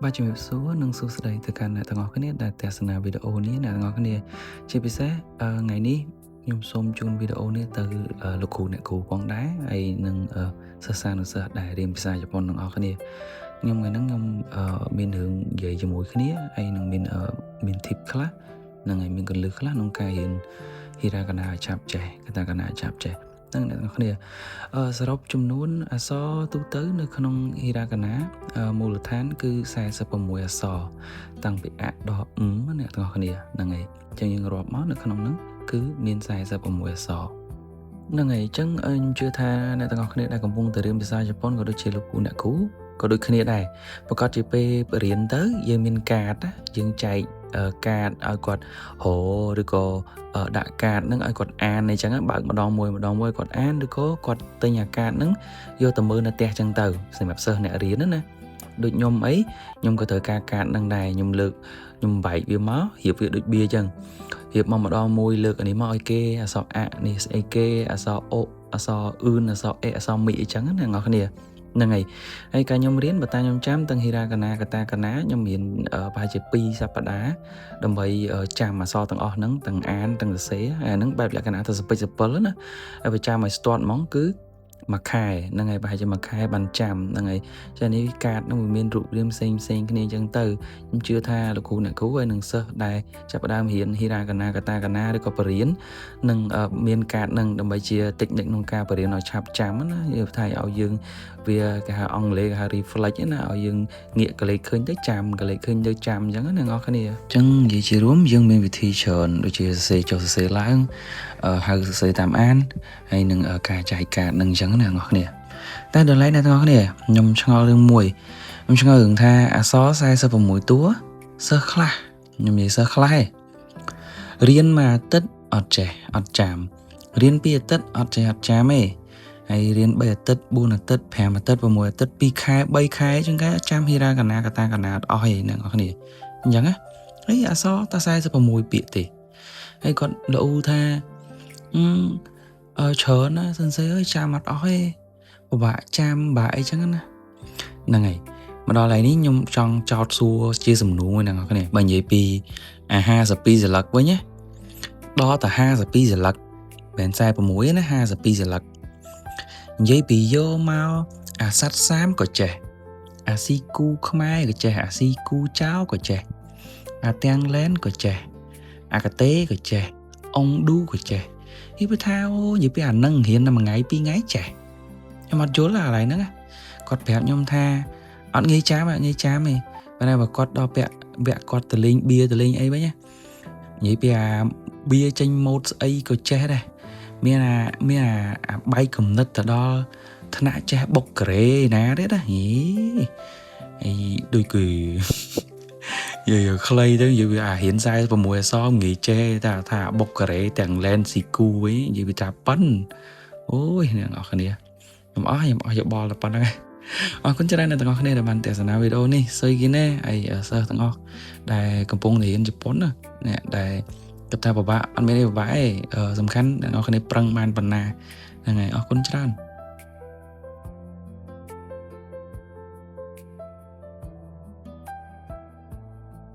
បាទជំរាបសួរនិងសួស្តីទៅកាន់អ្នកទាំងអស់គ្នាដែលទស្សនាវីដេអូនេះអ្នកទាំងអស់គ្នាជាពិសេសថ្ងៃនេះខ្ញុំសូមជូនវីដេអូនេះទៅលោកគ្រូអ្នកគ្រូផងដែរហើយនឹងសិស្សានុសិស្សដែលរៀនភាសាជប៉ុនទាំងអស់គ្នាខ្ញុំថ្ងៃហ្នឹងខ្ញុំមានរឿងនិយាយជាមួយគ្នាហើយនឹងមាន tip ខ្លះនឹងហើយមានកលឹះខ្លះក្នុងការរៀន Hiragana ឆាប់ចេះ Katakana ឆាប់ចេះហ្នឹងអ្នកទាំងអស់គ្នាសរុបចំនួនអក្សរទូទៅនៅក្នុង Hiragana មូលដ្ឋានគឺ46អក្សរតាំងពីអដល់អ្នកទាំងអស់គ្នាហ្នឹងហើយអញ្ចឹងយើងរាប់មកនៅក្នុងហ្នឹងគឺមាន46អក្សរហ្នឹងហើយអញ្ចឹងខ្ញុំជឿថាអ្នកទាំងអស់គ្នាដែលកំពុងតែរៀនភាសាជប៉ុនក៏ដូចជាលោកគ្រូអ្នកគ្រូក៏ដូចគ្នាដែរប្រកាសជាពេលរៀនទៅយើងមានកាតយើងចែកកាតឲ្យគាត់រឬក៏ដាក់កាតហ្នឹងឲ្យគាត់អានអីចឹងបើកម្ដងមួយគាត់អានឬក៏គាត់ទិញអាកាតហ្នឹងយកទៅមើលនៅផ្ទះចឹងទៅសម្រាប់សិស្សអ្នករៀនណាដូចខ្ញុំអីខ្ញុំក៏ត្រូវការកាតហ្នឹងដែរខ្ញុំបែកវាមករៀបវាដូចបៀចឹងរៀបមកម្ដងមួយលើកអានេះមកឲ្យគេអក្សរអនេះស្អីគេអក្សរអអក្សរអ៊ឺនអក្សរអេអក្សរមីអីចឹងណាអ្នកនរគ្នាហ្នឹងហើយកាលខ្ញុំរៀនបើតាខ្ញុំចាំទាំង Hiragana Katakana ខ្ញុំរៀនប្រហែលជា2សប្តាហ៍ដើម្បីចាំអក្សរទាំងអស់ហ្នឹងទាំងអានទាំងសរសេរអាហ្នឹងបែបលក្ខណៈទៅសពេចសពិលណាហើយបើចាំឲ្យស្ទាត់ហ្មងគឺមួយខែហ្នឹងហើយប្រហែលជាមួយខែបានចាំហ្នឹងហើយចានេះកាតហ្នឹងវាមានរូបរាងផ្សេងគ្នាអញ្ចឹងទៅខ្ញុំជឿថាលោកគ្រូអ្នកគ្រូហើយនឹងសិស្សដែលចាប់ផ្ដើមរៀន Hiragana Katakana ឬក៏បរិញ្ញានឹងមានកាតហ្នឹងដើម្បីជាតិចនិចក្នុងការបរិញ្ញាឲ្យឆាប់ចាំណាយើងថាឲ្យយើងវាគេហៅអង់គ្លេសគេហៅ reflex ណាឲ្យយើងងាកកលេចឃើញទៅចាំកលេចឃើញទៅចាំអញ្ចឹងណាអ្នកនរគ្នាអញ្ចឹងនិយាយជារួមយើងមានវិធីច្រើនដូចជាសរសេរចុះសរសេរឡើងហៅសរសេរតាមអានហើយនឹងការចែកកាតនឹងអញ្ចឹងណាអ្នកនរគ្នាតែដល់ឡែកអ្នកនរគ្នាខ្ញុំឆ្ងល់រឿងមួយខ្ញុំឆ្ងល់រឿងថាអក្សរ46តួសិស្សខ្លះខ្ញុំនិយាយសិស្សខ្លះឯងរៀនមួយអាទិត្យអត់ចេះអត់ចាំរៀន2អាទិត្យអត់ចេះអត់ចាំទេហើយរៀន3អាទិត្យ4អាទិត្យ5អាទិត្យ6អាទិត្យ2ខែ3ខែចឹងគេចាំ Hiragana Katakana អត់អស់ទេអ្នកនរគ្នាអញ្ចឹងណាហើយអក្សរតែ46ពាក្យទេហើយគាត់លោថាច្រើនណាសន្សេរអើយចាំអត់អស់ទេពិបាកចាំបាក់អីចឹងណាហ្នឹងហើយមកដល់ហើយនេះខ្ញុំចង់ចោទសួរជាសំណួរមួយអ្នកនរគ្នាបើនិយាយពីអា52សន្លឹកវិញណាដល់តែ52សន្លឹកមិន46ណា52សន្លឹកនិយាយពីយកមកអាសត្វសាមក៏ចេះអាស៊ីគូខ្មែរក៏ចេះអាស៊ីគូចៅក៏ចេះអាទាំងលែនក៏ចេះអាកាតេក៏ចេះអុងឌូក៏ចេះនេះបើថាអូនិយាយពីអានឹងរៀនតែមួយថ្ងៃ2ថ្ងៃចេះខ្ញុំអត់យល់អាកន្លែងហ្នឹងគាត់ប្រាប់ខ្ញុំថាអត់ងាយចាំទេប៉ុន្តែបើគាត់ដល់ពាក់វគ្គគាត់ទៅលេងបៀទៅលេងអីវិញណានិយាយពីអាបៀចេញម៉ូតស្អីក៏ចេះដែរមានអាបែកគំនិតទៅដល់ថ្នាក់ចេះបុកការ៉េណាទេណាហីដូចគឺនិយាយខ្លីទៅនិយាយអារៀន46អក្សរងាយចេះតែថាបុកការ៉េទាំងលែនស៊ីគូវិញនិយាយពីថាប៉ិនអូយអ្នកនរគ្នាខ្ញុំអស់យោបល់តែប៉ុណ្្នឹងអរគុណច្រើនអ្នកទាំងអស់គ្នាដែលបានទស្សនាវីដេអូនេះសុយគីណែហើយសិស្សទាំងអស់ដែលកំពុងរៀនជប៉ុនណាអ្នកដែលគិតថាពិបាកអត់មានអីពិបាកទេសំខាន់អ្នកនរគ្នាប្រឹងបានប៉ុណ្ណាហ្នឹងហើយអរគុណច្រើន